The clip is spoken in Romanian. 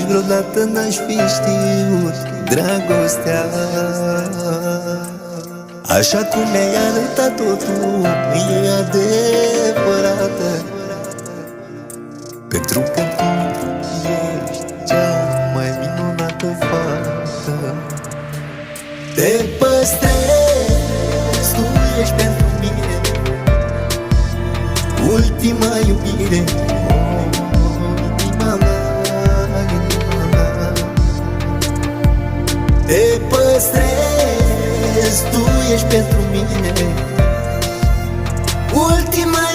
vreodată n-aș fi știut dragostea așa cum mi-ai arătat-o tu, e adevărată. Pentru că tu ești cea mai minunată fată. Te păstrez, tu ești pentru mine ultima iubire, inima mea, inima mea. Te păstrez, tu ești pentru mine ultima